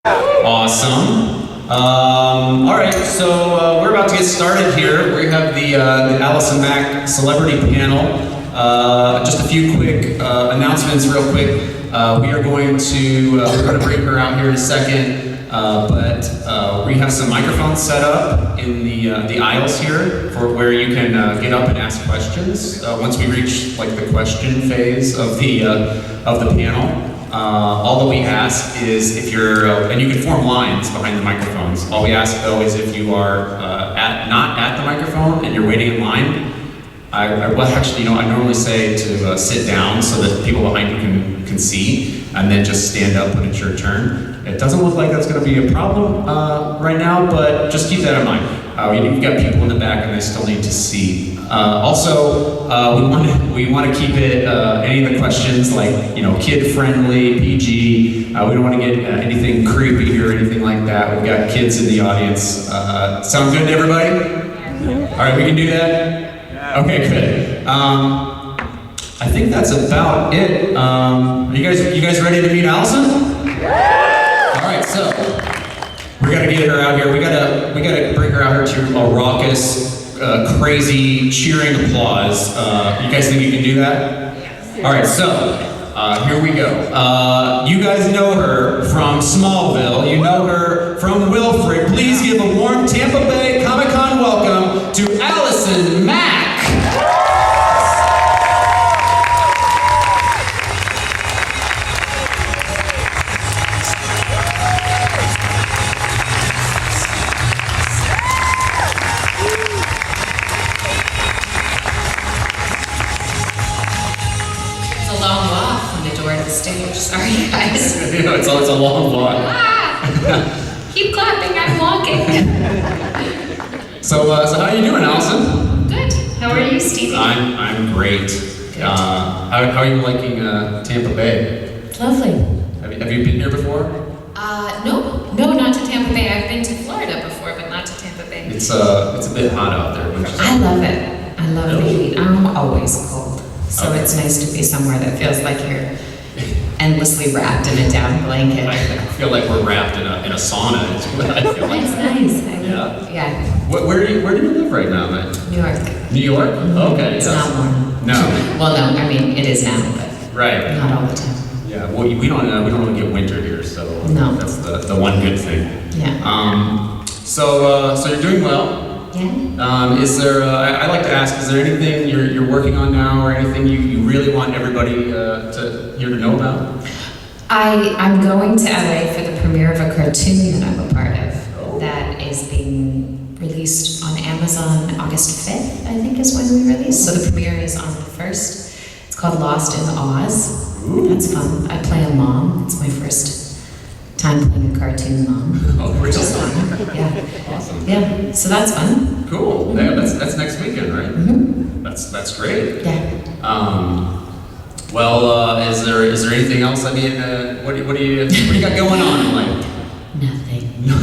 Awesome. All right, so we're about to get started here. We have the Allison Mack celebrity panel. Just a few quick announcements, real quick. We're going to bring her out here in a second, but we have some microphones set up in the aisles here for where you can get up and ask questions. Once we reach like the question phase of the panel. All that we ask is if you're, and you can form lines behind the microphones. All we ask though is if you are not at the microphone and you're waiting in line, well actually, I normally say to sit down so that people behind you can see, and then just stand up when it's your turn. It doesn't look like that's going to be a problem right now, but just keep that in mind. You've got people in the back and they still need to see. Also, we want to keep it, any of the questions like, kid-friendly, PG. We don't want to get anything creepy or anything like that. We've got kids in the audience. Sound good to everybody? All right, we can do that? Okay, good. I think that's about it. Are you guys ready to meet Allison? All right, so we gotta get her out here. We gotta bring her out here to a raucous, crazy, cheering applause. You guys think you can do that? Yes. All right, so here we go. You guys know her from Smallville. You know her from Wilfred. Please give a warm Tampa Bay Comic-Con welcome to Allison Mack. Stage. Sorry, guys. It's a long walk. Keep clapping, I'm walking. So how are you doing, Allison? Good. How are you, Stevie? I'm great. How are you liking Tampa Bay? Lovely. Have you been here before? No, not to Tampa Bay. I've been to Florida before, but not to Tampa Bay. It's a bit hot out there. I love it. I love the heat. I'm always cold, so It's nice to be somewhere that feels like you're endlessly wrapped in a down blanket. I feel like we're wrapped in a sauna. It's what I feel like. It's nice. Yeah. Where do you live right now, man? New York. New York? Mm-hmm. Okay. It's not warm. No. Well, no. I mean, it is now, but right. Not all the time. Yeah. Well, we don't really get winter here, so no. That's the one good thing. Yeah. So you're doing well. Yeah. Is there? I like to ask. Is there anything you're working on now, or anything you really want everybody here to know about? I'm going to LA for the premiere of a cartoon that I'm a part of. That is being released on Amazon August 5th, I think is when we release. So the premiere is on the 1st. It's called Lost in Oz. Ooh. That's fun. I play a mom. It's my first time playing a cartoon mom. Oh, really? Yeah. Awesome. Yeah. So that's fun. Cool. Yeah, that's next weekend, right? Mm-hmm. That's great. Yeah. Well, is there anything else? I mean, what do you got going on in life? Nothing. No,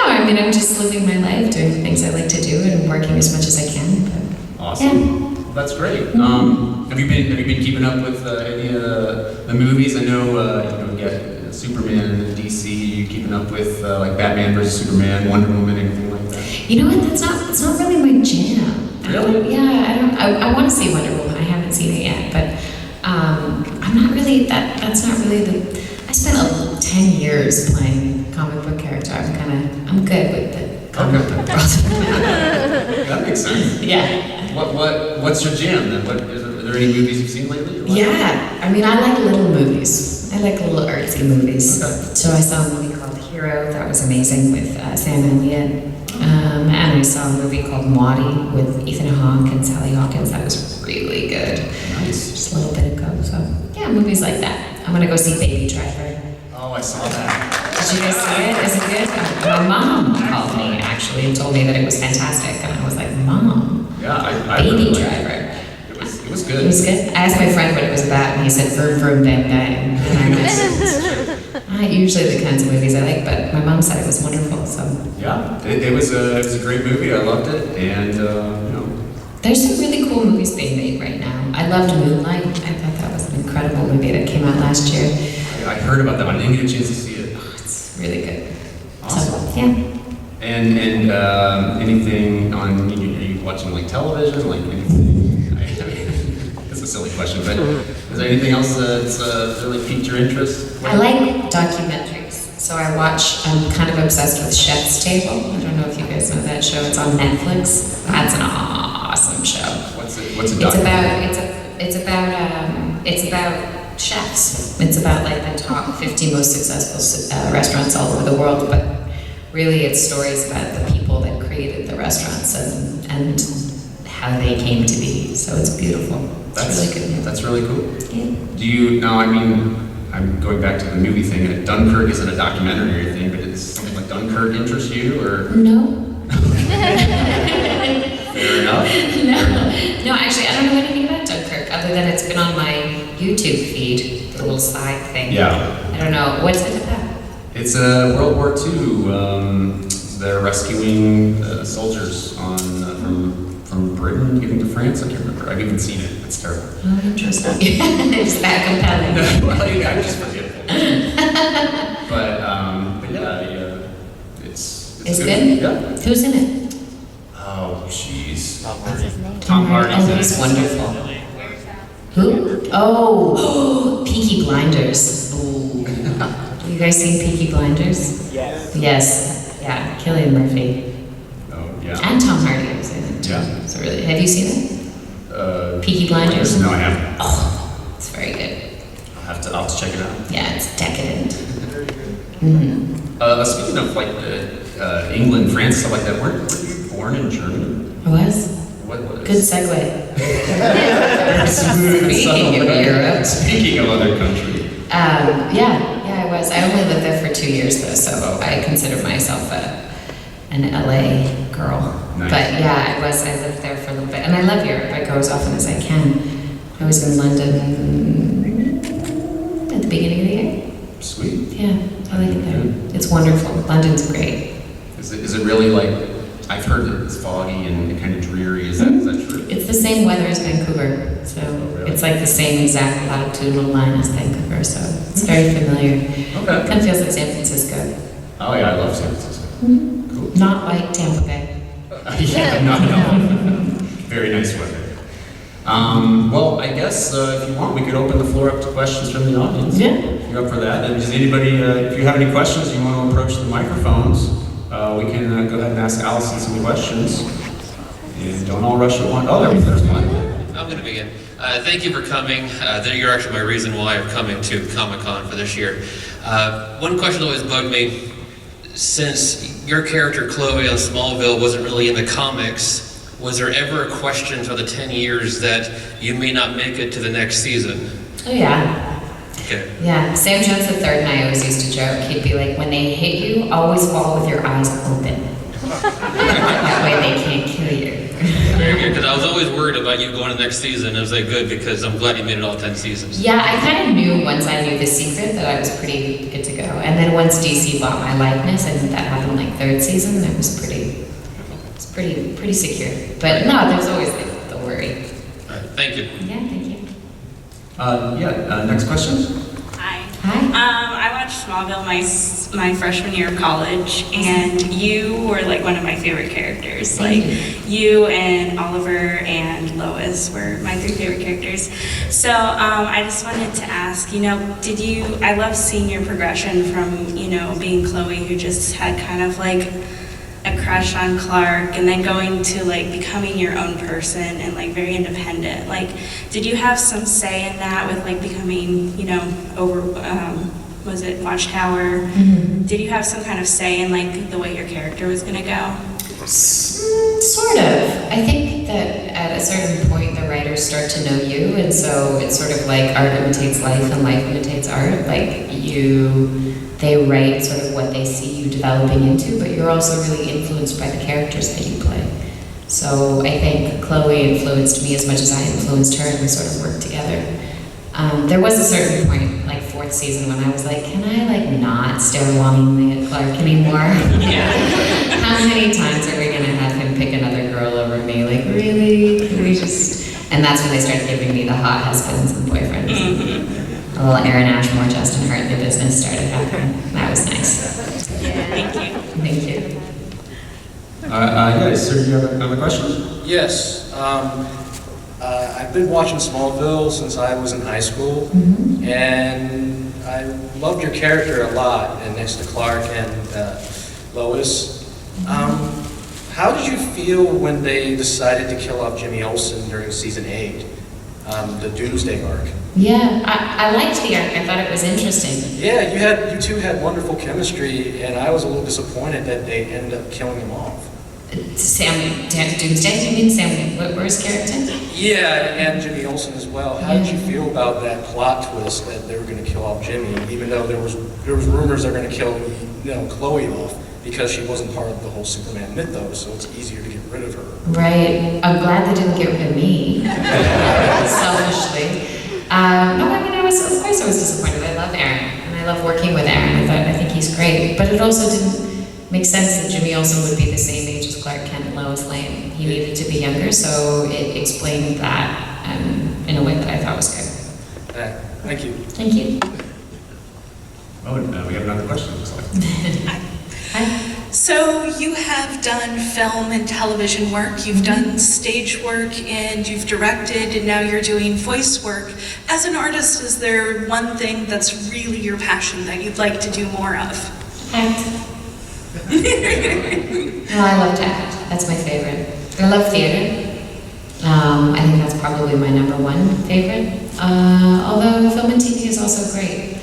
I mean, I'm just living my life, doing the things I like to do, and working as much as I can. But, awesome. Yeah. That's great. Have you been keeping up with any of the movies? I know you get Superman and DC. You keeping up with like Batman versus Superman, Wonder Woman, anything like that? You know what? It's not really my jam. Really? I want to see Wonder Woman. I haven't seen it yet, but I'm not really that's not really I spent 10 years playing comic book character. I'm good with the comic book world. That makes sense. Yeah. What's your jam then? Are there any movies you've seen lately? Yeah, I mean, I like little movies. I like little artsy movies. Okay. So I saw a movie called Hero that was amazing with Sam Elliott. And I saw a movie called Maudie with Ethan Hawke and Sally Hawkins. That was really good. Nice. Just a little bit ago. So yeah, movies like that. I'm gonna go see Baby Driver. Oh, I saw that. Did you guys see it? Is it good? My mom called me actually and told me that it was fantastic, and I was like, Mom. Yeah, I Baby really Driver. It was good. It was good. I asked my friend what it was about, and he said, vroom, vroom, bang, bang. And I went, not usually the kinds of movies I like, but my mom said it was wonderful, so. Yeah, it was a great movie. I loved it, and There's some really cool movies being made right now. I loved Moonlight. I thought that was an incredible movie that came out last year. I heard about that one. I didn't get a chance to see it. Oh, it's really good. Awesome. So, yeah. And anything on, are you watching like television, like anything? I mean, it's a silly question, but is there anything else that's really piqued your interest? I like documentaries. So I'm kind of obsessed with Chef's Table. I don't know if you guys know that show. It's on Netflix. That's an awesome show. What's a documentary? It's about chefs. It's about like the top 50 most successful restaurants all over the world, but really it's stories about the people that created the restaurants and how they came to be. So it's beautiful. It's really good. That's really cool. Yeah. Do you, now I mean, I'm going back to the movie thing. Dunkirk isn't a documentary or anything, but it's something like Dunkirk interests you, or? No. Fair enough. No, actually, I don't know anything about Dunkirk other than it's been on my YouTube feed, the little side thing. Yeah. I don't know. What's it about? It's World War II. They're rescuing soldiers from Britain, giving to France. I can't remember. I've even seen it. It's terrible. Oh, interesting. It's that compelling. Well, I'm just forgetful. But yeah, it's good? Yeah. Who's in it? Oh, jeez. What's his name? Tom Hardy's Oh, in he's it. wonderful. Who? Oh, Peaky Blinders. Ooh. You guys seen Peaky Blinders? Yes. Yes. Yeah, Cillian Murphy. Oh, yeah. And Tom Hardy was in it too. Yeah. So really, have you seen it? Peaky Blinders? No, I haven't. Oh, it's very good. I'll have to check it out. Yeah, it's decadent. Speaking of like England, France, stuff like that, were you born in Germany? I was? What Good is? segue. Speaking of Europe. Speaking of other countries. Yeah, I was. I only lived there for 2 years though, so I consider myself an LA girl. Nice. But yeah, I lived there for a little bit. And I love Europe. I go as often as I can. I was in London at the beginning of the year. Sweet. Yeah, I like it there. It's wonderful. London's great. Is it really like, I've heard that it's foggy and kind of dreary, is that true? It's the same weather as Vancouver, so really? it's like the same exact latitudinal line as Vancouver, so it's very familiar. Okay. Kind of feels like San Francisco. Oh yeah, I love San Francisco. Cool. Not like Tampa Bay. Yeah, no. Very nice weather. Well, I guess if you want, we could open the floor up to questions from the audience. Yeah. If you're up for that. And does anybody, if you have any questions, you want to approach the microphones, we can go ahead and ask Allison some questions. And don't all rush at once. Oh, there's one. I'm going to begin. Thank you for coming. You're actually my reason why I'm coming to Comic-Con for this year. One question that always bugged me, since your character Chloe on Smallville wasn't really in the comics, was there ever a question for the 10 years that you may not make it to the next season? Oh yeah. Okay. Yeah, Sam Jones III and I always used to joke. He'd be like, when they hit you, always fall with your eyes open. That way they can't kill you. Very good, because I was always worried about you going to the next season. I was like, good, because I'm glad you made it all 10 seasons. Yeah, I kind of knew once I knew the secret that I was pretty good to go. And then once DC bought my likeness, I think that happened like third season, it was pretty secure. But no, there's always the worry. All right, thank you. Yeah, thank you. Next question? Hi. Hi. I watched Smallville my freshman year of college, and you were like one of my favorite characters. Like you and Oliver and Lois were my 3 favorite characters. So I just wanted to ask, I love seeing your progression from, being Chloe, who just had kind of like a crush on Clark, and then going to like becoming your own person and like very independent. Like, did you have some say in that with like becoming, was it Watchtower? Mm-hmm. Did you have some kind of say in like the way your character was gonna go? Sort of. I think that at a certain point the writers start to know you, and so it's sort of like art imitates life and life imitates art. Like they write sort of what they see you developing into, but you're also really influenced by the characters that you play. So I think Chloe influenced me as much as I influenced her, and we sort of worked together. There was a certain point, like 4th season, when I was like, can I like not stare longingly at Clark anymore? How many times are we gonna have him pick another girl over me? Like, really? Can we just... And that's when they started giving me the hot husbands and boyfriends. a little Aaron Ashmore, Justin Hartley business started happening. That was nice. Thank you. Thank you. Yes, sir, you have another question? Yes. I've been watching Smallville since I was in high school, and I loved your character a lot, and next to Clark and Lois. How did you feel when they decided to kill off Jimmy Olsen during season 8, the Doomsday arc? Yeah, I liked the arc. I thought it was interesting. Yeah, you two had wonderful chemistry, and I was a little disappointed that they ended up killing him off. Doomsday? You mean Sam Witwer's character? Yeah, and Jimmy Olsen as well. How did you feel about that plot twist that they were going to kill off Jimmy, even though there was rumors they're going to kill Chloe off because she wasn't part of the whole Superman mythos, so it's easier to get rid of her. Right. I'm glad they didn't get rid of me. Selfishly. No, I mean, of course I was disappointed. I love Aaron, and I love working with Aaron. I think he's great. But it also didn't make sense that Jimmy Olsen would be the same age as Clark Kent and Lois Lane. He needed to be younger, so it explained that in a way that I thought was good. Thank you. Thank you. Oh, we have another question, it looks like. Hi. So you have done film and television work, you've done stage work, and you've directed, and now you're doing voice work. As an artist, is there one thing that's really your passion that you'd like to do more of? Act. No, I love to act. That's my favorite. I love theater. I think that's probably my number one favorite. Although film and TV is also great.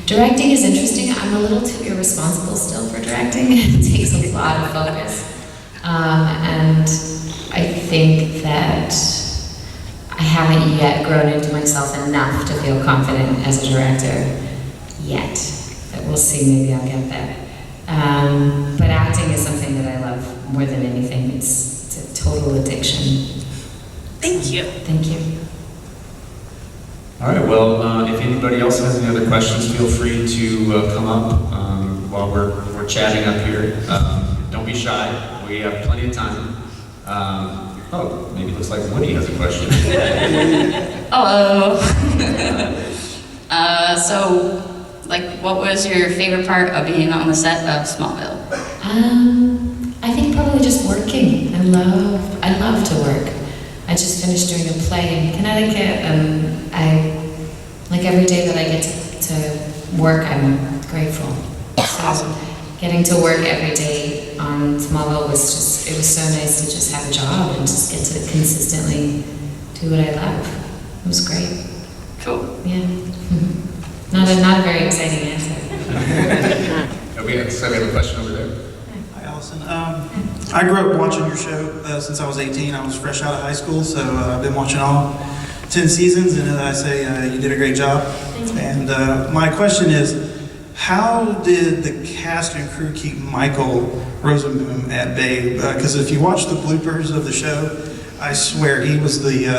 Directing is interesting. I'm a little too irresponsible still for directing. It takes a lot of focus. And I think that I haven't yet grown into myself enough to feel confident as a director yet. But we'll see, maybe I'll get there. But acting is something that I love more than anything. It's a total addiction. Thank you. Thank you. All right, well, if anybody else has any other questions, feel free to come up while we're chatting up here. Don't be shy, we have plenty of time. Oh, maybe it looks like Woody has a question. Hello. What was your favorite part of being on the set of Smallville? I think probably just working. I love to work. I just finished doing a play in Connecticut, and every day that I get to work, I'm grateful. So getting to work every day on Smallville was it was so nice to just have a job and just get to consistently do what I love. It was great. Cool. Yeah. Not a very exciting answer. We have a question over there. Hi, Allison. I grew up watching your show since I was 18. I was fresh out of high school, so I've been watching all 10 seasons, and I say you did a great job. And my question is, how did the cast and crew keep Michael Rosenboom at bay? Because if you watch the bloopers of the show, I swear he was the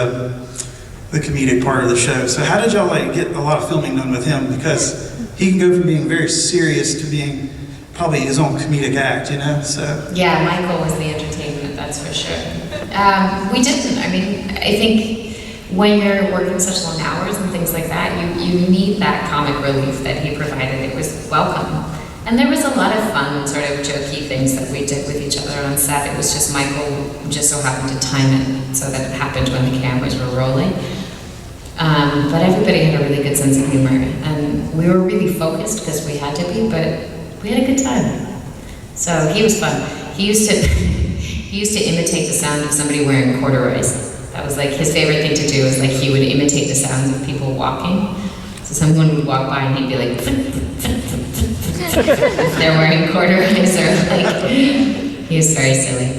comedic part of the show. So how did y'all get a lot of filming done with him? Because he can go from being very serious to being probably his own comedic act, you know? So Yeah, Michael was the entertainment, that's for sure. We didn't. I mean, I think when you're working such long hours and things like that, you need that comic relief that he provided. It was welcome. And there was a lot of fun, sort of jokey things that we did with each other on set. It was just Michael just so happened to time it so that it happened when the cameras were rolling. But everybody had a really good sense of humor, and we were really focused because we had to be, but we had a good time. So he was fun. He used to imitate the sound of somebody wearing corduroys. That was like his favorite thing to do. Is like he would imitate the sounds of people walking. So someone would walk by and he'd be like, if they're wearing corduroys or like, he was very silly.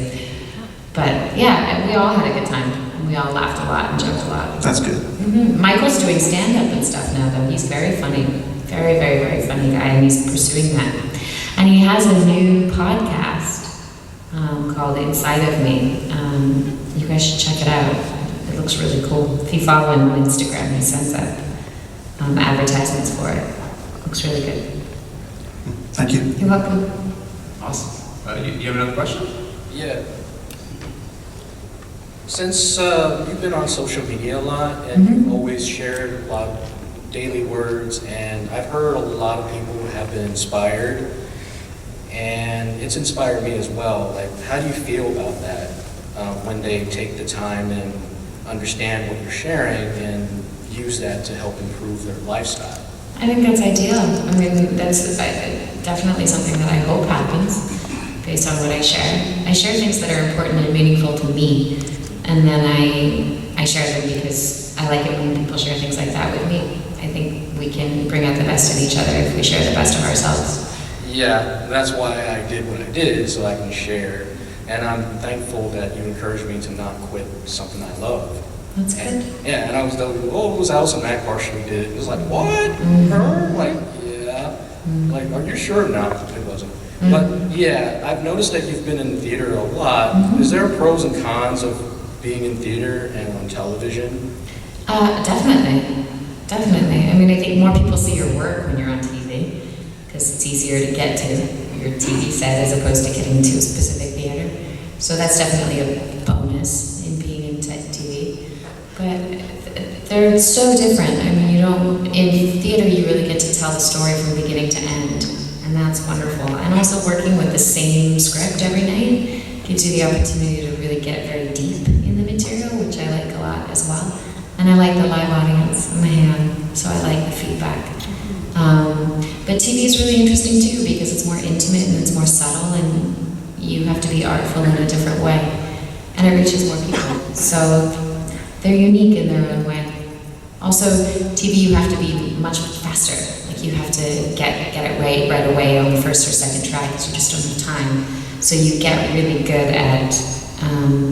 But yeah, we all had a good time. We all laughed a lot and joked a lot. that's good. Michael's doing stand-up and stuff now, though. He's very funny. Very, very, very funny guy, and he's pursuing that. And he has a new podcast called Inside of Me. You guys should check it out. It looks really cool. If you follow him on Instagram, he sends out advertisements for it. Looks really good. Thank you. You're welcome. Awesome. You have another question? Yeah. Since you've been on social media a lot and you've always shared a lot daily words, and I've heard a lot of people have been inspired, and it's inspired me as well. Like, how do you feel about that when they take the time and understand what you're sharing and use that to help improve their lifestyle? I think that's ideal. I mean, that's definitely something that I hope happens based on what I share. I share things that are important and meaningful to me, and then I share them because I like it when people share things like that with me. I think we can bring out the best in each other if we share the best of ourselves. Yeah, that's why I did what I did, so I can share. And I'm thankful that you encouraged me to not quit something I love. That's good. Yeah, and I was telling you, oh, it was Allison Mack partially did it. It was like, what? Her? Like, yeah. Like, are you sure? No, it wasn't. But yeah, I've noticed that you've been in theater a lot. Is there pros and cons of being in theater and on television? Definitely. Definitely. I mean, I think more people see your work when you're on TV because it's easier to get to your TV set as opposed to getting to a specific theater. So that's definitely a bonus in being in TV. But they're so different. I mean, in theater you really get to tell the story from beginning to end, and that's wonderful. And also working with the same script every night gives you the opportunity to really get very deep in the material, which I like a lot as well. And I like the live audience on the hand, so I like the feedback. But TV is really interesting too because it's more intimate and it's more subtle, and you have to be artful in a different way, and it reaches more people. So they're unique in their own way. Also, TV you have to be much faster. Like you have to get it right away on the first or second try because you just don't have time. So you get really good at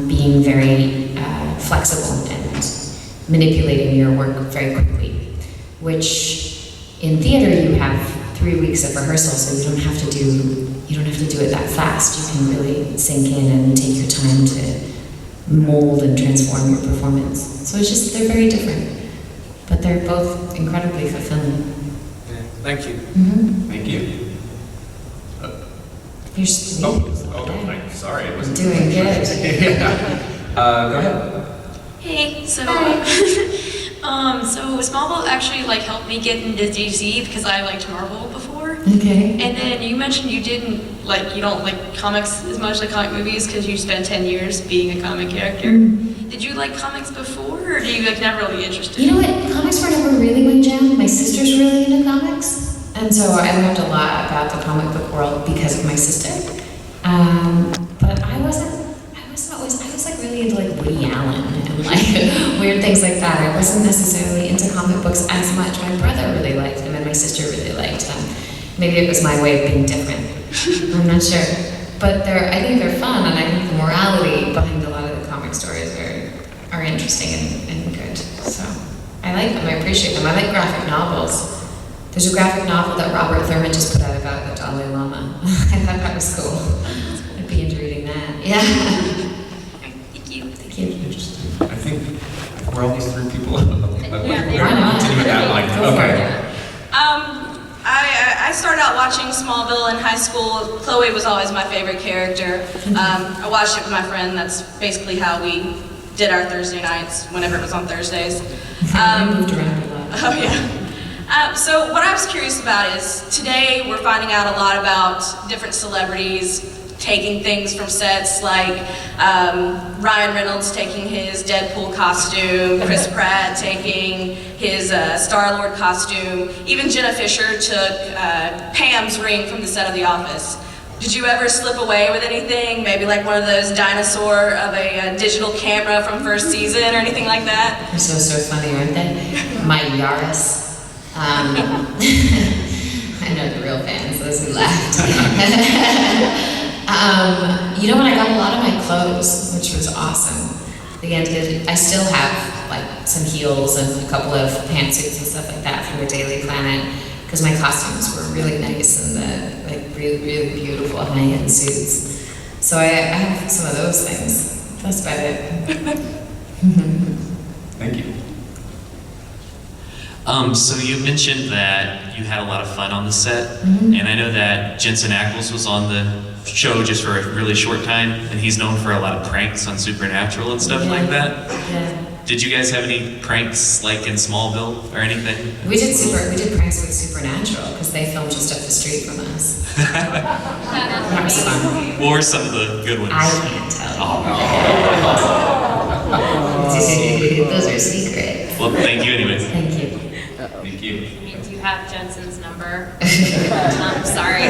being very flexible and manipulating your work very quickly, which in theater you have 3 weeks of rehearsal, so you don't have to do it that fast. You can really sink in and take your time to mold and transform your performance. So it's just, they're very different, but they're both incredibly fulfilling. Yeah, thank you. Thank you. You're sweet. Oh, sorry. It wasn't Doing good. Yeah. Go ahead. Hey, so Smallville actually helped me get into DC because I liked Marvel before. Okay. And then you mentioned you don't like comics as much, like comic movies, because you spent 10 years being a comic character. Did you like comics before, or do you never really interested? You know what? Comics were never really my jam. My sister's really into comics, and so I learned a lot about the comic book world because of my sister. But I wasn't always. I was really into Woody Allen and weird things like that. I wasn't necessarily into comic books as much. My brother really liked them, and my sister really liked them. Maybe it was my way of being different. I'm not sure. But I think they're fun, and I think the morality behind a lot of the comic stories are interesting and good. So I like them, I appreciate them. I like graphic novels. There's a graphic novel that Robert Thurman just put out about the Dalai Lama. I thought that was cool. I'd be into reading that. Yeah. Thank you. Thank you. I think we're all these three people. We're Why not? continue with that. Go for Okay. it. I started out watching Smallville in high school. Chloe was always my favorite character. I watched it with my friend. That's basically how we did our Thursday nights, whenever it was on Thursdays. I moved around a lot. Oh, yeah. So what I was curious about is, today we're finding out a lot about different celebrities taking things from sets, like Ryan Reynolds taking his Deadpool costume, Chris Pratt taking his Star-Lord costume, even Jenna Fisher took Pam's ring from the set of The Office. Did you ever slip away with anything? Maybe like one of those dinosaur of a digital camera from first season or anything like that? They're so funny, aren't they? My Yaris. I know the real fans, those who laughed. You know what? I got a lot of my clothes, which was awesome. I still have some heels and a couple of pantsuits and stuff like that from the Daily Planet, because my costumes were really nice and the really, really beautiful high-end suits. So I have some of those things. That's about it. Thank you. So you mentioned that you had a lot of fun on the set, and I know that Jensen Ackles was on the show just for a really short time, and he's known for a lot of pranks on Supernatural and stuff like that. Yeah. Did you guys have any pranks like in Smallville or anything? We did pranks with Supernatural because they filmed just up the street from us. That was fun. What were some of the good ones? I can't tell Oh. you. Those are secret. Well, thank you anyways. Thank you. Thank you. I mean, do you have Jensen's number? I'm sorry.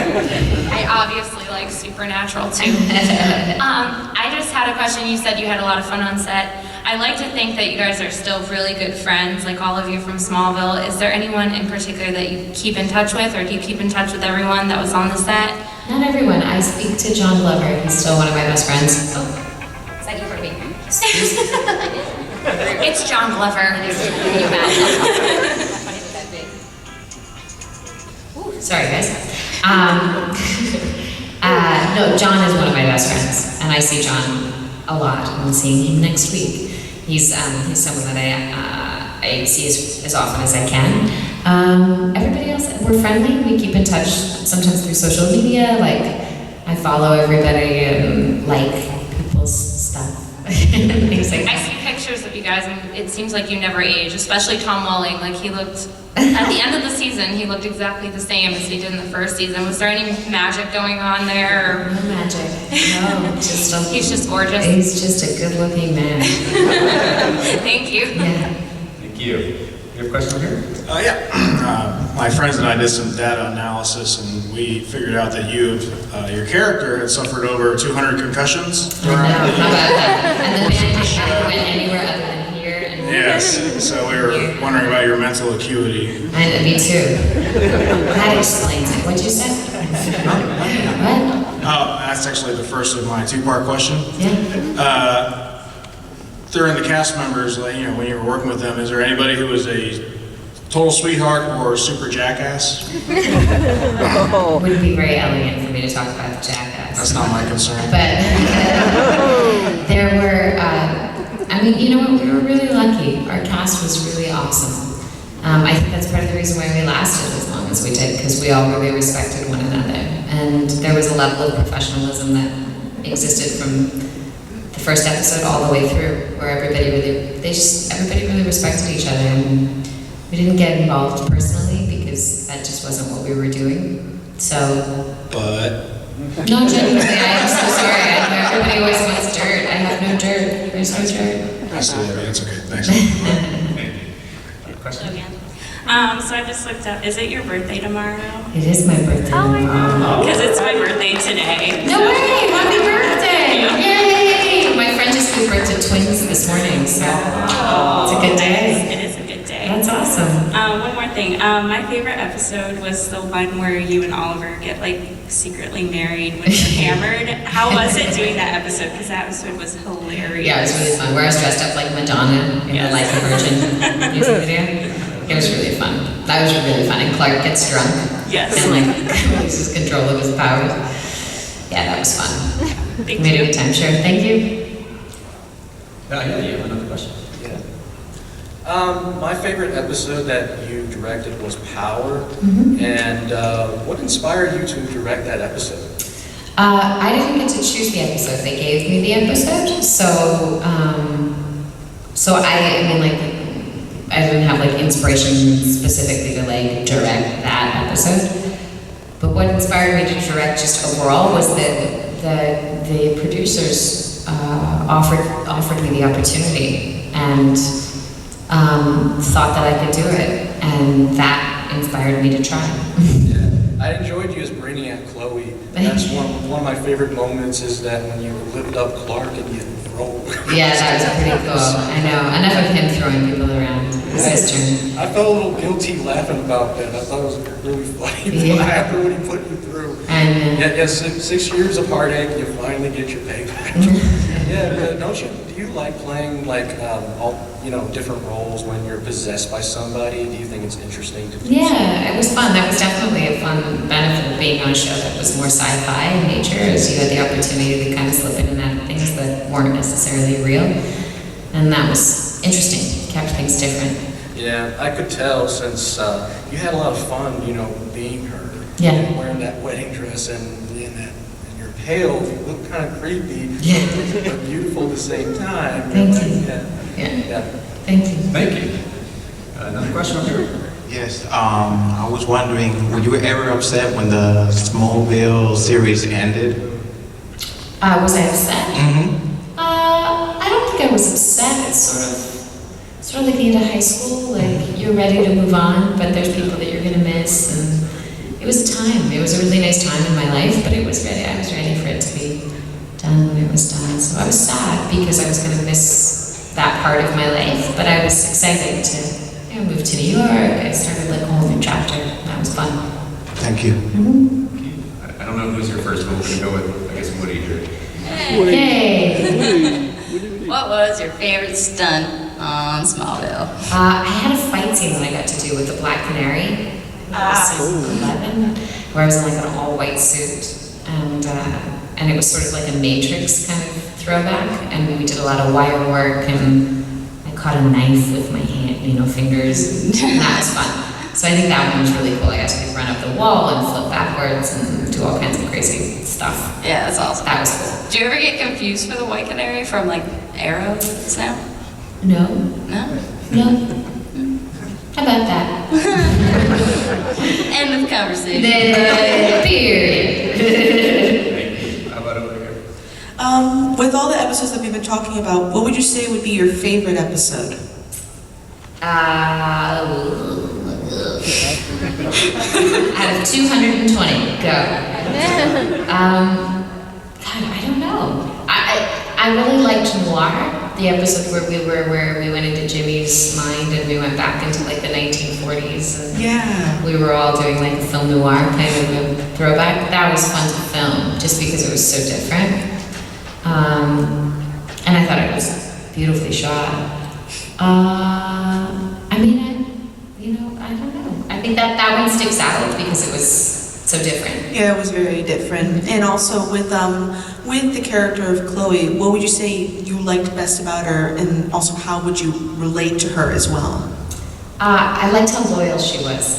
I obviously like Supernatural too. I just had a question. You said you had a lot of fun on set. I like to think that you guys are still really good friends, like all of you from Smallville. Is there anyone in particular that you keep in touch with, or do you keep in touch with everyone that was on the set? Not everyone. I speak to John Glover. He's still one of my best friends. Oh, is that you for me? It's John Glover. Can you imagine? Sorry, guys. No, John is one of my best friends, and I see John a lot. I'm seeing him next week. He's someone that I see as often as I can. Everybody else, we're friendly. We keep in touch sometimes through social media. Like, I follow everybody and like people's stuff. Things like I that. see pictures of you guys, and it seems like you never age, especially Tom Welling. Like, he looked, at the end of the season, he looked exactly the same as he did in the first season. Was there any magic going on there? Or? No magic. No, He's just gorgeous. He's just a good-looking man. Thank you. Yeah. Thank you. You have a question over here? My friends and I did some data analysis, and we figured out that your character had suffered over 200 concussions. I know, how about that? And the man never went anywhere other than here. And Yes, so we were wondering about your mental acuity. And me too. That explains it. What'd you say? What? That's actually the first of my two-part question. Yeah. During the cast members, when you were working with them, is there anybody who was a total sweetheart or super jackass? Wouldn't be very elegant for me to talk about the jackass. That's not my concern. But there were, I mean, you know what? We were really lucky. Our cast was really awesome. I think that's part of the reason why we lasted as long as we did, because we all really respected one another. And there was a level of professionalism that existed from the first episode all the way through, where everybody really respected each other, and we didn't get involved personally because that just wasn't what we were doing. So. But. No, genuinely, I'm so sorry. I know everybody always wants dirt. I have no dirt. There's no dirt. That's okay. Thanks. Question? So I just looked up, is it your birthday tomorrow? It is my birthday. Oh, because it's my birthday today. No way! Happy birthday! Yay! My friend just gave birth to twins this morning, so it's a good day. It is a good day. That's awesome. One more thing. My favorite episode was the one where you and Oliver get secretly married when you're hammered. How was it doing that episode? Because that episode was hilarious. Yeah, it was really fun. Where I was dressed up like Madonna in the Like a Virgin music video. It was really fun. That was really fun. And Clark gets drunk. Yes. And loses control of his powers. Yeah, that was fun. Thank Made you. a good time. Sure. Thank you. Yeah, you have another question. Yeah. My favorite episode that you directed was Power. And what inspired you to direct that episode? I didn't get to choose the episode. They gave me the episode. So I didn't have inspiration specifically to direct that episode. But what inspired me to direct just overall was that the producers offered me the opportunity and thought that I could do it, and that inspired me to try. Yeah, I enjoyed you as Brainiac Chloe. That's one of my favorite moments is that when you lift up Clark and you throw. Yeah, that was pretty cool. I know. Enough of him throwing people around. It was his turn. I felt a little guilty laughing about that. I thought it was really funny after what he put you through. And yeah, 6 years of heartache, you finally get your payback. Yeah, do you like playing different roles when you're possessed by somebody? Do you think it's interesting to do? Yeah, it was fun. That was definitely a fun benefit of being on a show that was more sci-fi in nature, as you had the opportunity to kind of slip in and out of things that weren't necessarily real. And that was interesting. Kept things different. Yeah, I could tell since you had a lot of fun, being her. Yeah. Wearing that wedding dress and you're pale, you look kind of creepy, Yeah. but beautiful at the same time. Thank you. Yeah. Thank you. Thank you. Another question over here? Yes, I was wondering, were you ever upset when the Smallville series ended? Was I upset? Mm-hmm. I don't think I was upset. It's sort of like the end of high school. Like, you're ready to move on, but there's people that you're gonna miss, and it was a time. It was a really nice time in my life, but I was ready for it to be done when it was done. So I was sad because I was gonna miss that part of my life, but I was excited to move to New York. I started like a whole new chapter. That was fun. Thank you. I don't know who's your first, but we're going to go with, I guess, Woody here. Yay! What was your favorite stunt on Smallville? I had a fight scene that I got to do with the Black Canary. Season 11, where I was in like an all-white suit, and it was sort of like a Matrix kind of throwback, and we did a lot of wire work, and I caught a knife with my hand, fingers, and that was fun. So I think that one was really cool. I got to like run up the wall and flip backwards and do all kinds of crazy stuff. Yeah, that's awesome. That was cool. Do you ever get confused for the White Canary from like Arrow now? No. No? No. How about that? End of conversation. Period. How about over here? With all the episodes that we've been talking about, what would you say would be your favorite episode? Out of 220, go. God, I don't know. I really liked Noir, the episode where we went into Jimmy's mind and we went back into like the 1940s. And yeah. We were all doing like a film noir kind of a throwback. That was fun to film just because it was so different. And I thought it was beautifully shot. I don't know. I think that one sticks out because it was so different. Yeah, it was very different. And also with the character of Chloe, what would you say you liked best about her, and also how would you relate to her as well? I liked how loyal she was.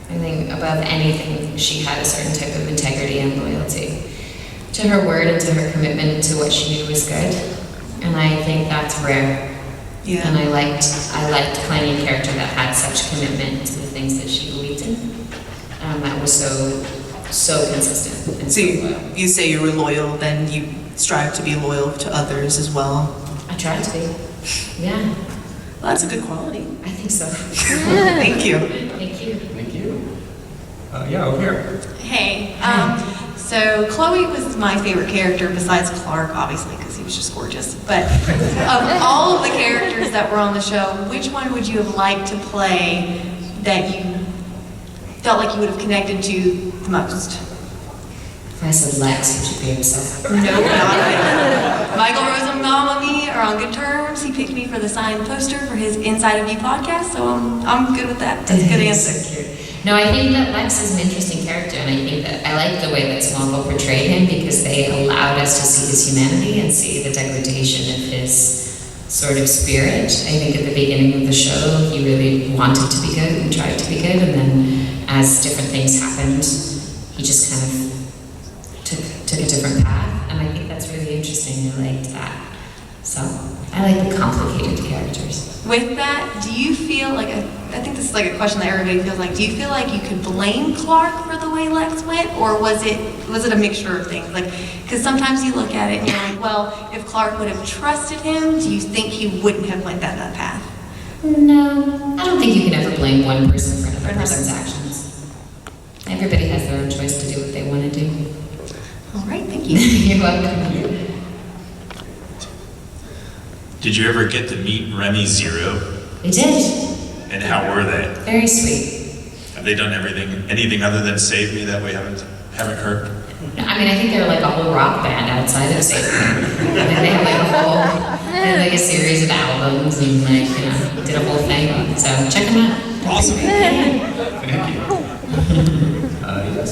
I think above anything, she had a certain type of integrity and loyalty to her word and to her commitment to what she knew was good. And I think that's rare. Yeah. And I liked playing a character that had such commitment to the things that she believed in. That was so consistent and So so loyal. you say you were loyal, then you strive to be loyal to others as well. I tried to be. Yeah. Well, that's a good quality. I think so. Thank you. Thank you. Thank you. Yeah, over here. Hey, so Chloe was my favorite character besides Clark, obviously, because he was just gorgeous. But of all of the characters that were on the show, which one would you have liked to play that you felt like you would have connected to the most? If I said Lex, would you be upset? No, not really. Michael Rosenbaum and me are on good terms. He picked me for the signed poster for his Inside of You podcast, so I'm good with that. That's a good answer. No, I think that Lex is an interesting character, and I think that I like the way that Smallville portrayed him because they allowed us to see his humanity and see the degradation of his sort of spirit. I think at the beginning of the show, he really wanted to be good and tried to be good, and then as different things happened, he just kind of took a different path, and I think that's really interesting. I liked that. So, I like the complicated characters. With that, do you feel like, I think this is like a question that everybody feels like, do you feel like you could blame Clark for the way Lex went, or was it a mixture of things? Like, because sometimes you look at it and you're like, well, if Clark would have trusted him, do you think he wouldn't have went down that path? No, I don't think you can ever blame one person for another person's actions. Everybody has their own choice to do what they want to do. All right, thank you. You're welcome. Did you ever get to meet Remy Zero? We did. And how were they? Very sweet. Have they done anything other than Save Me that we haven't heard? No, I mean, I think they're like a whole rock band outside of Save Me. I think they have like a series of albums and did a whole thing. So check them out. Awesome. Thank you. Yes.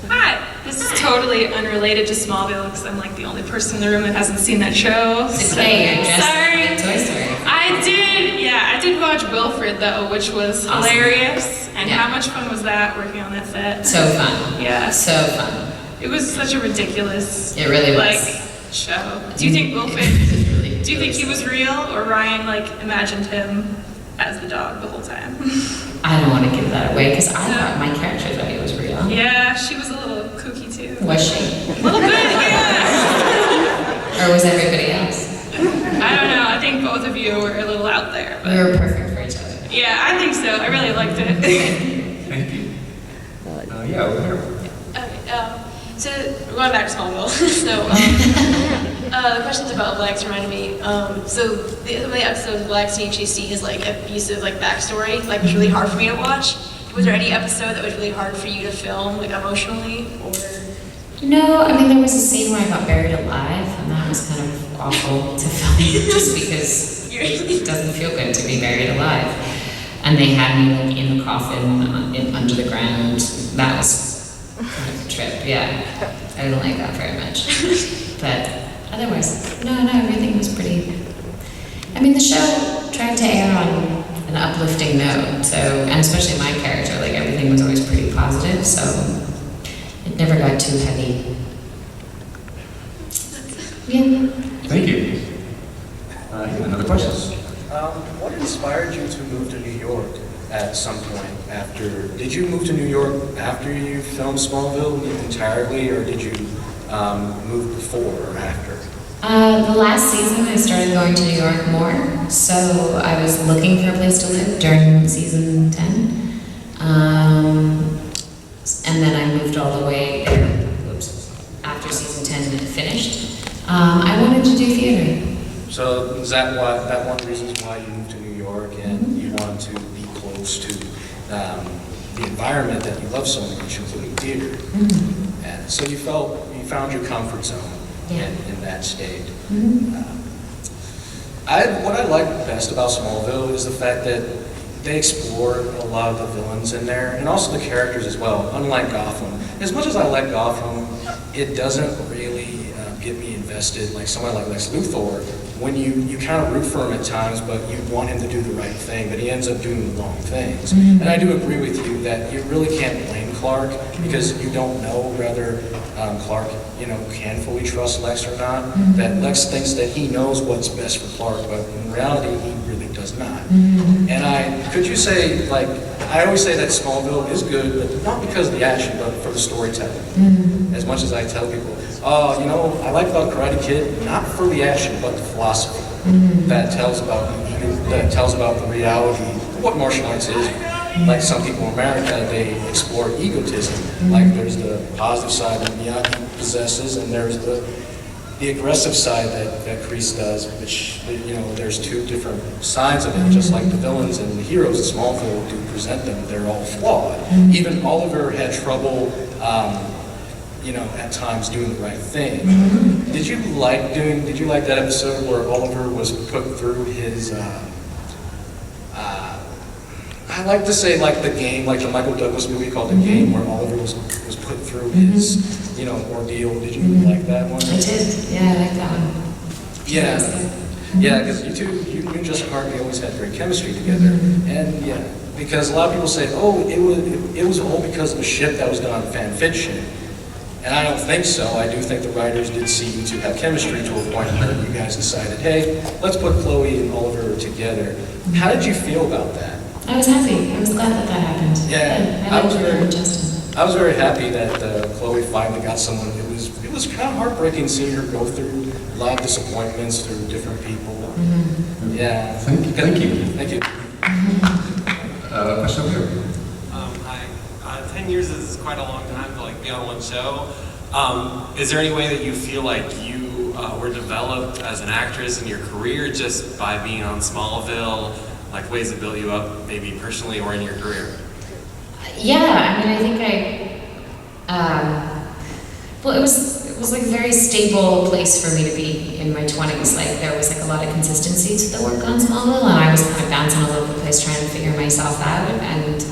Hi, this is totally unrelated to Smallville because I'm like the only person in the room that hasn't seen that show. So, you're just sorry. Toy Story. I did watch Wilfred though, which was awesome. Hilarious. And how much fun was that working on that set? So fun. Yeah. So fun. It was such a ridiculous, It really was. show. Do you think Wilfred? It was really Do you think he was real, or Ryan like imagined him as the dog the whole time? I don't want to give that away because I thought my character thought he was real. Yeah, she was a little kooky too. Was she? A little bit, yeah. Or was everybody else? I don't know. I think both of you were a little out there. But We were perfect for each other. yeah, I think so. I really liked it. Thank you. Yeah, over here. Okay, so going back to Smallville. So the questions about Lex reminded me. So some of the episodes Lex needed to see his like abusive like backstory like was really hard for me to watch. Was there any episode that was really hard for you to film like emotionally or? No, I mean there was a scene where I got buried alive, and that was kind of awful to film, just because it doesn't feel good to be buried alive. And they had me like in the coffin under the ground. That was kind of a trip. Yeah, I didn't like that very much. But otherwise, no, everything was pretty. I mean, the show tried to air on an uplifting note, so, and especially my character, like everything was always pretty positive, so it never got too heavy. Yeah. Thank you. Another questions? What inspired you to move to New York at some point after? Did you move to New York after you filmed Smallville entirely, or did you move before or after? The last season I started going to New York more, so I was looking for a place to live during season 10. And then I moved all the way there, after season 10 finished. I wanted to do theater. So is that one reason why you moved to New York and you wanted to be close to the environment that you love so much, including theater? And so you found your comfort zone in that state. What I like best about Smallville is the fact that they explore a lot of the villains in there, and also the characters as well, unlike Gotham. As much as I like Gotham, it doesn't really get me invested like someone like Lex Luthor, when you kind of root for him at times, but you want him to do the right thing, but he ends up doing the wrong things. And I do agree with you that you really can't blame Clark, because you don't know whether Clark, can fully trust Lex or not. That Lex thinks that he knows what's best for Clark, but in reality, he really does not. And could you say, like, I always say that Smallville is good, but not because of the action, but for the storytelling. As much as I tell people, I like about Karate Kid, not for the action, but the philosophy that tells about the reality of what martial arts is. Like some people in America, they explore egotism. Like there's the positive side that Miyagi possesses, and there's the aggressive side that Kreese does, which, there's two different sides of it, just like the villains and the heroes in Smallville do present them. They're all flawed. Even Oliver had trouble, at times doing the right thing. Did you like that episode where Oliver was put through his, I like to say like the game, like the Michael Douglas movie called The Game, where Oliver was put through his, ordeal. Did you like that one? I did. Yeah, I like that one. Yeah, because you and Justin Hartley always had great chemistry together, and because a lot of people say, it was all because of a ship that was done on fan fiction, and I don't think so. I do think the writers did see you two have chemistry to a point where you guys decided, hey, let's put Chloe and Oliver together. How did you feel about that? I was happy. I was glad that happened. Yeah, I liked her and Justin. I was very happy that Chloe finally got someone. It was kind of heartbreaking seeing her go through a lot of disappointments through different people. Yeah. Thank you. Thank you. Question over here. Hi. 10 years is quite a long time to be on one show. Is there any way that you feel like you were developed as an actress in your career just by being on Smallville? Like ways that built you up, maybe personally or in your career? Yeah, I think it was like a very stable place for me to be in my 20s. Like there was like a lot of consistency to the work on Smallville, and I was kind of bouncing all over the place trying to figure myself out.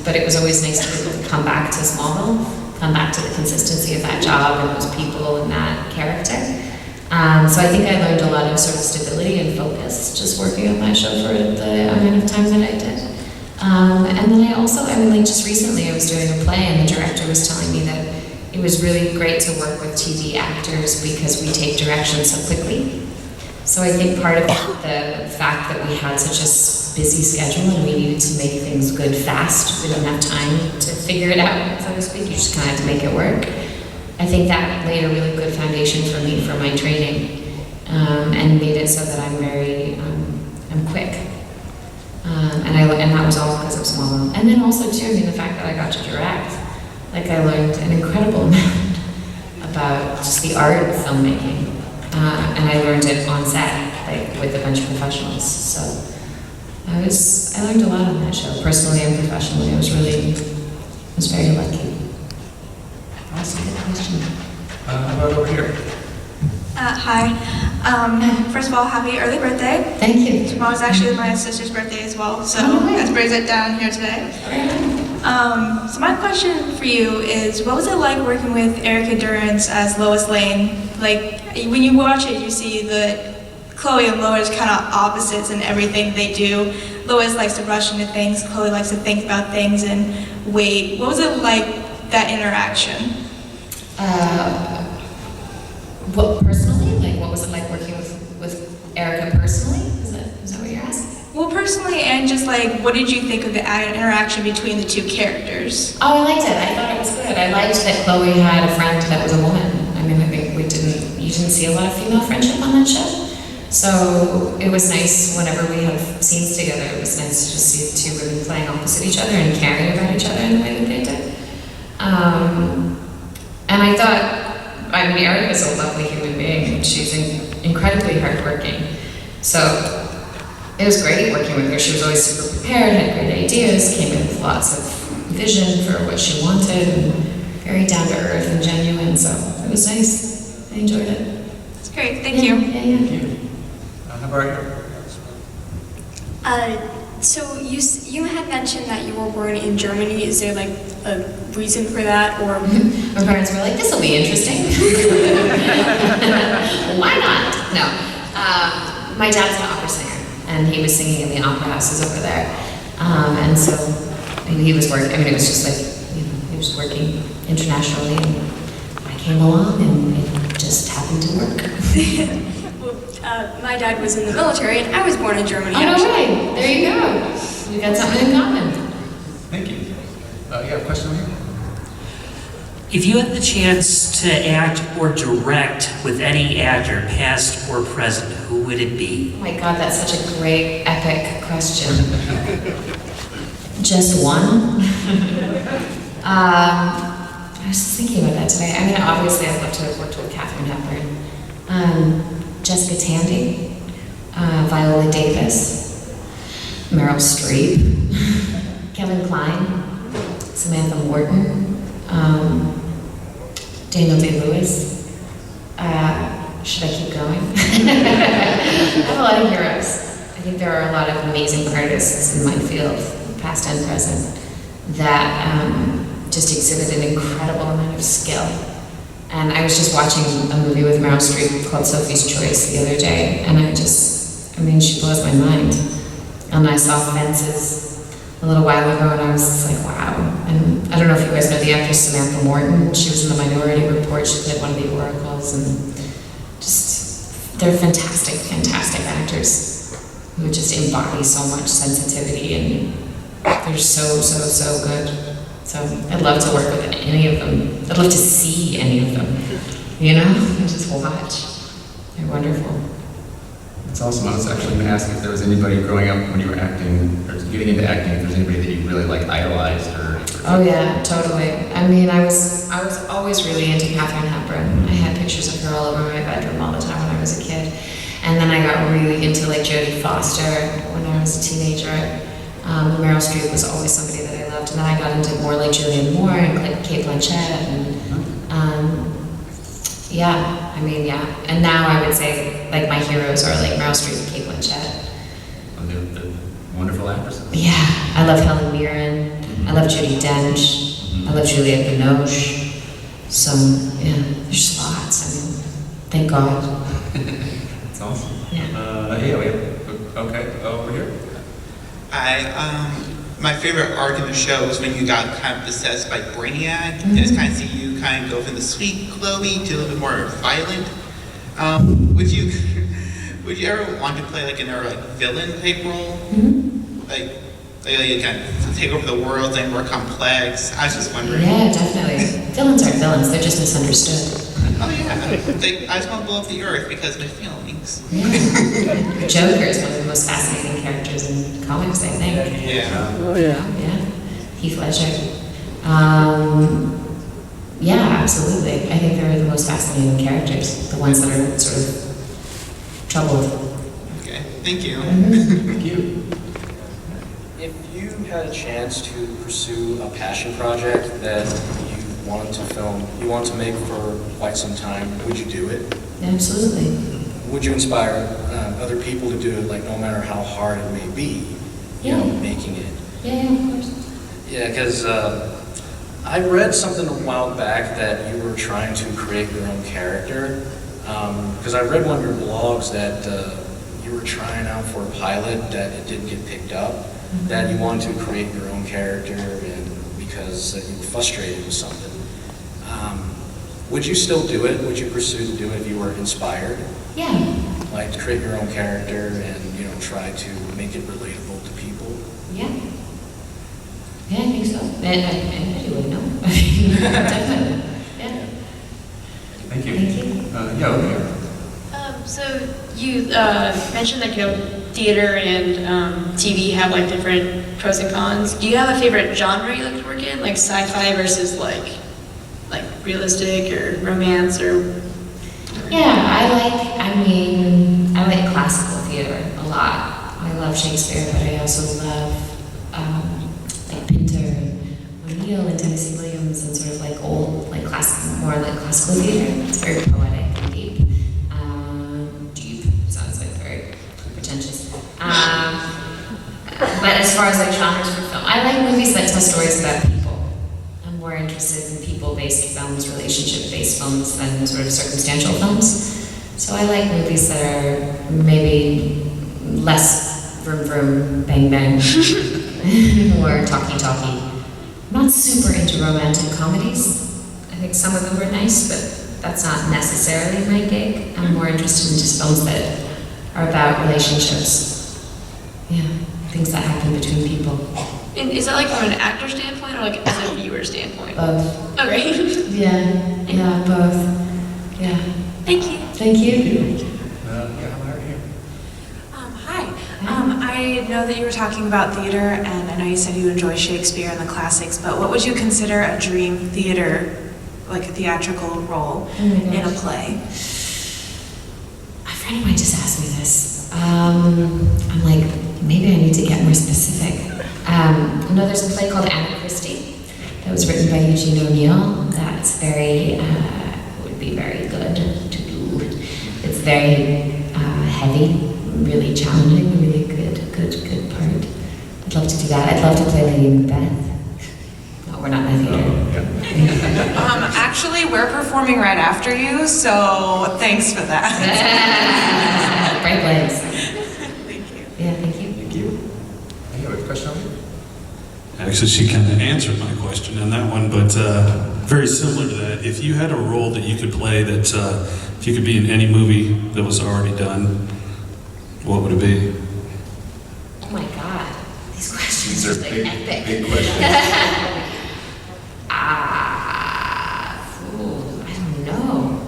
But it was always nice to be able to come back to Smallville, come back to the consistency of that job and those people and that character. So I think I learned a lot of sort of stability and focus just working on that show for the amount of time that I did. And then just recently I was doing a play, and the director was telling me that it was really great to work with TV actors because we take direction so quickly. So I think part of the fact that we had such a busy schedule and we needed to make things good fast, we didn't have time to figure it out, so to speak, you just kind of had to make it work. I think that laid a really good foundation for me for my training, and made it so that I'm very, I'm quick. And that was all because of Smallville. And then also too, I mean, the fact that I got to direct, like I learned an incredible amount about just the art of filmmaking. And I learned it on set, like with a bunch of professionals. So I learned a lot on that show, personally and professionally. I was very lucky. That's a good question. How about over here? Hi. First of all, happy early birthday. Thank you. Tomorrow's actually my sister's birthday as well, so that brings it down here today. So my question for you is, what was it like working with Erica Durance as Lois Lane? Like, when you watch it, you see that Chloe and Lois kind of opposites in everything they do. Lois likes to rush into things, Chloe likes to think about things and wait. What was it like, that interaction? What personally? Like, what was it like working with Erica personally? Is that what you're asking? Well, personally, and just like, what did you think of the interaction between the two characters? Oh, I liked it. I thought it was good. I liked that Chloe had a friend that was a woman. I mean, I think you didn't see a lot of female friendship on that show. So it was nice whenever we had scenes together. It was nice to just see the two women playing opposite each other and caring about each other in the way that they did. And I thought, I mean, Erica's a lovely human being. She's incredibly hardworking. So it was great working with her. She was always super prepared, had great ideas, came in with lots of vision for what she wanted, and very down to earth and genuine. So it was nice. I enjoyed it. That's great. Thank you. Thank you. How about you? So you had mentioned that you were born in Germany. Is there like a reason for that, or? My parents were like, "This will be interesting." Why not? No. My dad's an opera singer, and he was singing in the opera houses over there. And so he was working. I mean, it was just like, he was working internationally, and I came along, and it just happened to work. My dad was in the military, and I was born in Germany. Oh, no way. There you go. We got something in common. Thank you. You got a question over here? If you had the chance to act or direct with any actor, past or present, who would it be? Oh my God, that's such a great, epic question. Just one? I was just thinking about that today. I mean, obviously I'd love to have worked with Katharine Hepburn. Jessica Tandy, Viola Davis, Meryl Streep, Kevin Kline, Samantha Morton, Daniel Day-Lewis. Should I keep going? I have a lot of heroes. I think there are a lot of amazing artists in my field, past and present, that just exhibit an incredible amount of skill. And I was just watching a movie with Meryl Streep called Sophie's Choice the other day, and I mean, she blows my mind. And I saw Fences a little while ago, and I was just like, wow. And I don't know if you guys know the actress Samantha Morton. She was in the Minority Report. She played one of the oracles, and just, they're fantastic, fantastic actors who just embody so much sensitivity, and they're so good. So I'd love to work with any of them. I'd love to see any of them, you know, and just watch. They're wonderful. That's awesome. I was actually going to ask if there was anybody growing up when you were acting, or getting into acting, if there's anybody that you really like idolized or. Oh yeah, totally. I mean, I was always really into Katharine Hepburn. I had pictures of her all over my bedroom all the time when I was a kid. And then I got really into like Jodie Foster when I was a teenager. Meryl Streep was always somebody that I loved, and then I got into more like Julianne Moore and Kate Blanchett, and yeah, I mean, yeah. And now I would say like my heroes are like Meryl Streep and Kate Blanchett. Oh, they're wonderful actresses. Yeah, I love Helen Mirren. I love Judi Dench. I love Juliette Binoche. So yeah, there's lots. I mean, thank God. That's awesome. Yeah. Yeah, we have, okay, over here. My favorite arc in the show was when you got kind of possessed by Brainiac, and just kind of see you kind of go from the sweet Chloe to a little bit more violent. Would you ever want to play like another like villain type role? Like you kind of take over the world and more complex. I was just wondering. Yeah, definitely. Villains aren't villains, they're just misunderstood. Oh yeah. I just want to blow up the earth because of my feelings. Yeah. Joker is one of the most fascinating characters in comics, I think. Yeah. Oh, yeah. Yeah. Heath Ledger. Yeah, absolutely. I think they're the most fascinating characters, the ones that are sort of troubled. Okay, thank you. Thank you. If you had a chance to pursue a passion project that you wanted to film, you want to make for quite some time, would you do it? Absolutely. Would you inspire other people to do it, like no matter how hard it may be, you know, making it? Yeah, of course. Yeah, because I read something a while back that you were trying to create your own character. Because I read one of your blogs that you were trying out for a pilot that it didn't get picked up, that you wanted to create your own character and because you were frustrated with something. Would you still do it? Would you pursue to do it if you were inspired? Yeah. Like to create your own character and, you know, try to make it relatable to people? Yeah. Yeah, I think so. Anybody would know. Definitely. Yeah. Thank you. Thank you. Yeah, over here. So you mentioned that, you know, theater and TV have like different pros and cons. Do you have a favorite genre you like to work in, like sci-fi versus like realistic or romance or? Yeah, I like classical theater a lot. I love Shakespeare, but I also love like Pinter and O'Neill and Tennessee Williams and sort of like old, like more like classical theater. It's very poetic and deep. Deep sounds like very pretentious. But as far as like genres for film, I like movies that tell stories about people. I'm more interested in people-based films, relationship-based films than sort of circumstantial films. So I like movies that are maybe less vroom vroom, bang bang, more talky talky. I'm not super into romantic comedies. I think some of them are nice, but that's not necessarily my gig. I'm more interested in just films that are about relationships. Yeah, things that happen between people. And is that like from an actor standpoint or like as a viewer standpoint? Both. Okay. Yeah, both. Yeah. Thank you. Thank you. Hi. I know that you were talking about theater, and I know you said you enjoy Shakespeare and the classics, but what would you consider a dream theater, like a theatrical role in a play? A friend of mine just asked me this. I'm like, maybe I need to get more specific. There's a play called Anna Christie that was written by Eugene O'Neill. That's would be very good to do. It's very heavy, really challenging, really good part. I'd love to do that. I'd love to play Lady Macbeth. No, we're not in the theater. Actually, we're performing right after you, so thanks for that. Bright lights. Thank you. Yeah, thank you. Thank you. I have a question over here. Actually, she kind of answered my question on that one, but very similar to that. If you had a role that you could play that, if you could be in any movie that was already done, what would it be? Oh my God, these questions These are like big, epic. big questions. I don't know.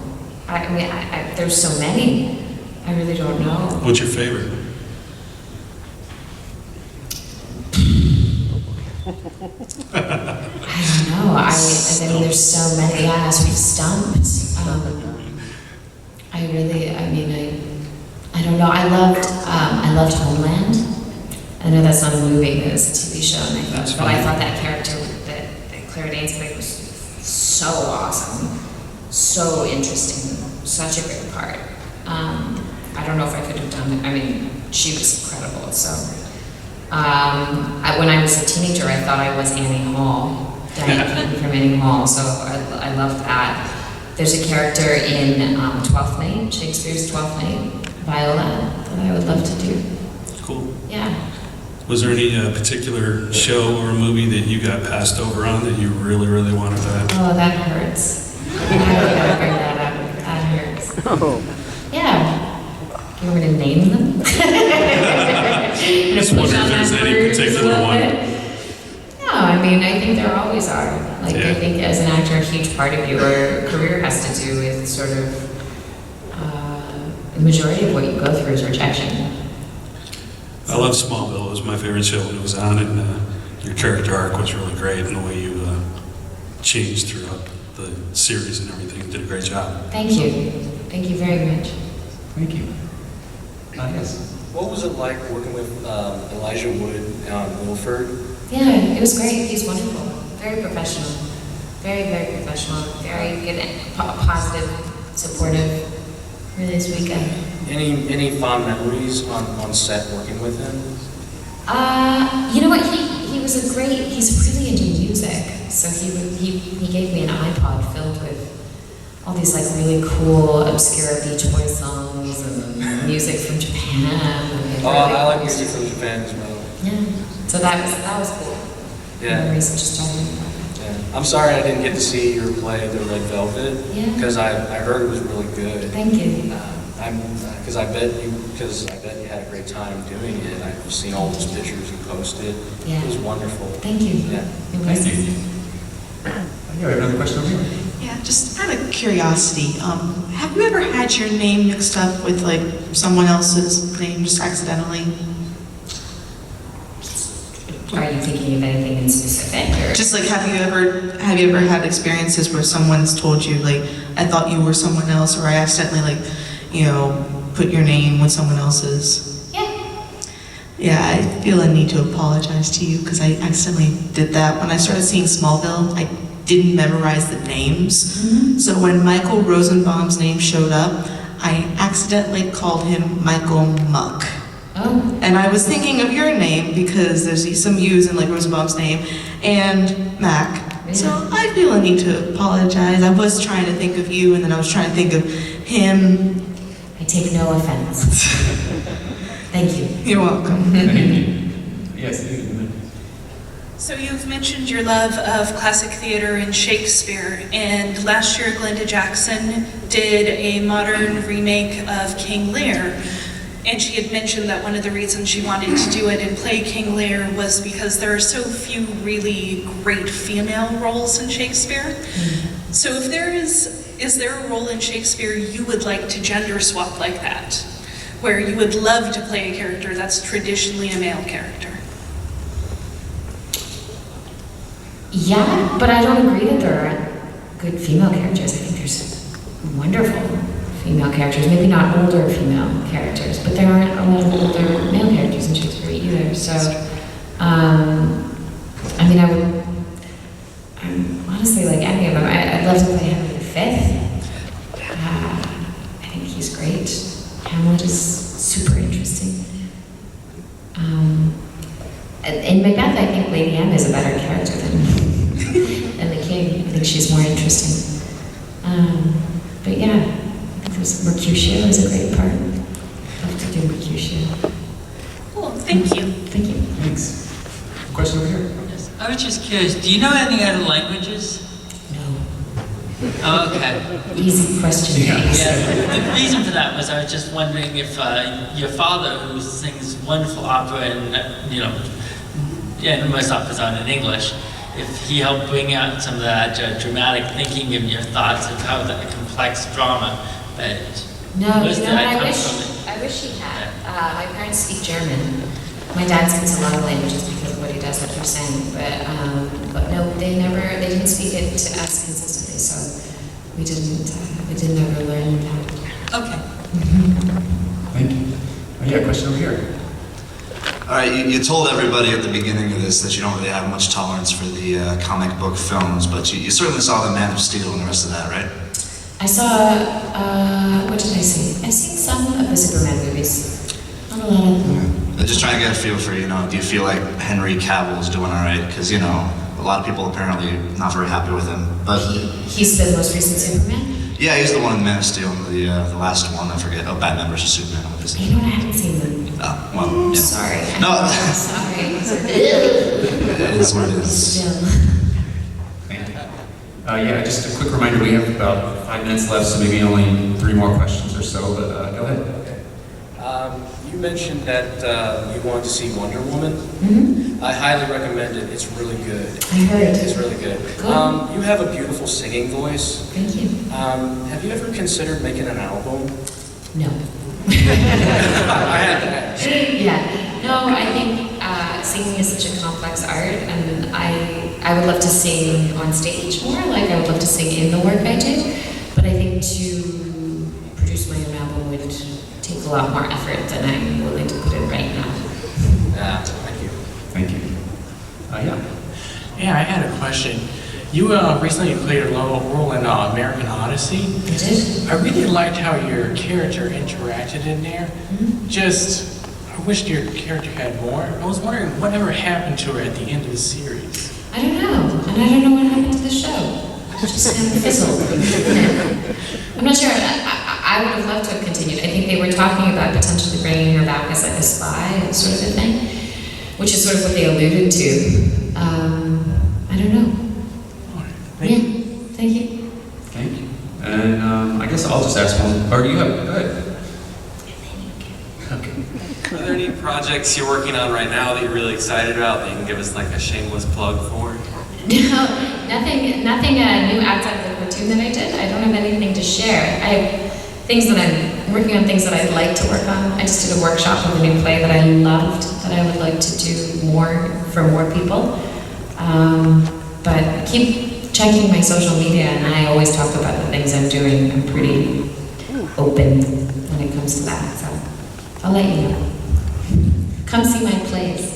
I mean, there's so many. I really don't know. What's your favorite? I don't know. I mean, there's so many. Yeah, so we've stumped. I don't know. I loved Homeland. I know that's not a movie, but it's a TV show, and I thought that character that Claire Danes played was so awesome, so interesting, such a great part. I don't know if I could have done it. I mean, she was incredible. So, when I was a teenager, I thought I was Annie Hall, Diane Keaton from Annie Hall. So I loved that. There's a character in Twelfth Night, Shakespeare's Twelfth Night, Viola, that I would love to do. Cool. Yeah. Was there any particular show or movie that you got passed over on that you really, really wanted to have? Oh, that hurts. I gotta bring that up. That hurts. Oh. Yeah. you want me to name them? Just wondering if there's any particular one. No, I mean, I think there always are. Like, I think as an actor, a huge part of your career has to do with sort of the majority of what you go through is rejection. I love Smallville. It was my favorite show when it was on, and your character arc was really great, and the way you changed throughout the series and everything. You did a great job. Thank you. Thank you very much. Thank you. Yes. What was it like working with Elijah Wood on Wilford? Yeah, it was great. He's wonderful. Very professional. Very, very professional. Very good, positive, supportive. Really sweet guy. Any fond memories on set working with him? You know what? He was he's really into music. So he gave me an iPod filled with all these like really cool, obscure Beach Boys songs and music from Japan. I like music from Japan as well. Yeah. So that was cool. Yeah. Memories of just trying. Yeah. I'm sorry I didn't get to see your play, The Red Velvet, because I heard it was really good. Thank you. Because I bet you had a great time doing it. I've seen all those pictures you posted. Yeah. It was wonderful. Thank you. Yeah. Thank you. Yeah, we have another question over here. Yeah, just out of curiosity, have you ever had your name mixed up with like someone else's name just accidentally? Are you thinking of anything in specific? Or? Just like, have you ever had experiences where someone's told you like, I thought you were someone else, or I accidentally like, put your name with someone else's? Yeah. Yeah, I feel a need to apologize to you because I accidentally did that. When I started seeing Smallville, I didn't memorize the names. Mm-hmm. So when Michael Rosenbaum's name showed up, I accidentally called him Michael Muck. Oh. And I was thinking of your name because there's some U's in like Rosenbaum's name and Mack. Yeah. So I feel a need to apologize. I was trying to think of you and then I was trying to think of him. I take no offense. Thank you. You're welcome. Thank you. Yes. So you've mentioned your love of classic theater and Shakespeare, and last year Glenda Jackson did a modern remake of King Lear. And she had mentioned that one of the reasons she wanted to do it and play King Lear was because there are so few really great female roles in Shakespeare. Mm-hmm. So if is there a role in Shakespeare you would like to gender swap like that? Where you would love to play a character that's traditionally a male character? Yeah, but I don't agree that there aren't good female characters. I think there's wonderful female characters. Maybe not older female characters, but there aren't a lot of older male characters in Shakespeare either. So, I mean, I'm honestly like any of them. I'd love to play Henry V. I think he's great. Hamlet is super interesting. In Macbeth, I think Lady M is a better character than the king. I think she's more interesting. But yeah, I think Mercutio is a great part. I'd love to do Mercutio. Cool, thank you. Thank you. Thanks. Question over here. Yes. I was just curious, do you know any other languages? No. Oh, okay. Easy question. Yeah, the reason for that was I was just wondering if your father, who sings wonderful opera and most operas are in English, if he helped bring out some of that dramatic thinking and your thoughts of how that complex drama. But No, most you of know what, that I comes wish he had. My parents speak German. My dad speaks a lot of languages because of what he does, like you're saying. But no, they didn't speak it to us consistently, so we didn't ever learn that. Okay. Thank you. Oh, yeah, question over here. All right, you told everybody at the beginning of this that you don't really have much tolerance for the comic book films, but you certainly saw The Man of Steel and the rest of that, right? I saw, what did I see? I've seen some of the Superman movies. Not a lot of them. I'm just trying to get a feel for, do you feel like Henry Cavill's doing all right? Because, a lot of people apparently not very happy with him, but... He's the most recent Superman? Yeah, he's the one in The Man of Steel, the last one, I forget. Oh, Batman vs. Superman. You know what, I haven't seen them. Oh, well, yeah. Sorry. No. I'm sorry. It is what it is. Still. Yeah, just a quick reminder, we have about 5 minutes left, so maybe only 3 more questions or so, but go ahead. You mentioned that you wanted to see Wonder Woman. I highly recommend it. It's really good. I heard. It's really good. You have a beautiful singing voice. Thank you. Have you ever considered making an album? No. I had to ask. Yeah. No, I think singing is such a complex art, and I would love to sing on stage more. Like, I would love to sing in the work I do. But I think to produce my own album would take a lot more effort than I'm willing to put in right now. Yeah, thank you. Thank you. Yeah. Yeah, I had a question. You recently played a role in American Odyssey. I did. I really liked how your character interacted in there. I wished your character had more. I was wondering whatever happened to her at the end of the series. I don't know, and I don't know what happened to the show. It just kind of fizzled. I'm not sure. I would have loved to have continued. I think they were talking about potentially bringing her back as like a spy sort of a thing, which is sort of what they alluded to. I don't know. Thank you. Thank you. Thank you. And I guess I'll just ask one. Or you have, go ahead. Okay. Are there any projects you're working on right now that you're really excited about that you can give us like a shameless plug for? No, nothing new outside of the cartoon that I did. I don't have anything to share. I have things that I'm working on, things that I'd like to work on. I just did a workshop of a new play that I loved, that I would like to do more for more people. But keep checking my social media, and I always talk about the things I'm doing. I'm pretty open when it comes to that, so I'll let you know. Come see my plays.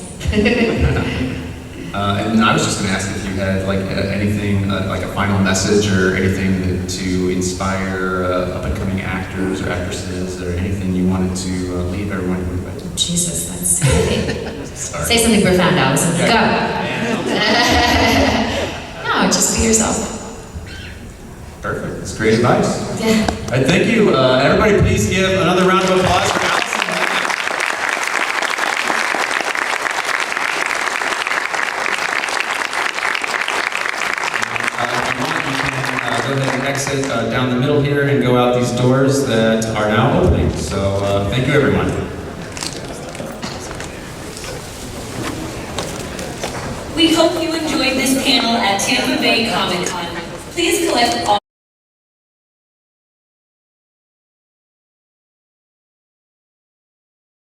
And I was just going to ask if you had like anything, like a final message or anything to inspire up-and-coming actors or actresses, or anything you wanted to leave everyone with. Jesus, that's heavy. Say something profound, Allison. Go. No, just be yourself. Perfect. That's great advice. Yeah. All right, thank you. Everybody, please give another round of applause for Allison. Go ahead and exit down the middle here and go out these doors that are now opening. So thank you, everyone. We hope you enjoyed this panel at Tampa Bay Comic Con. Please collect all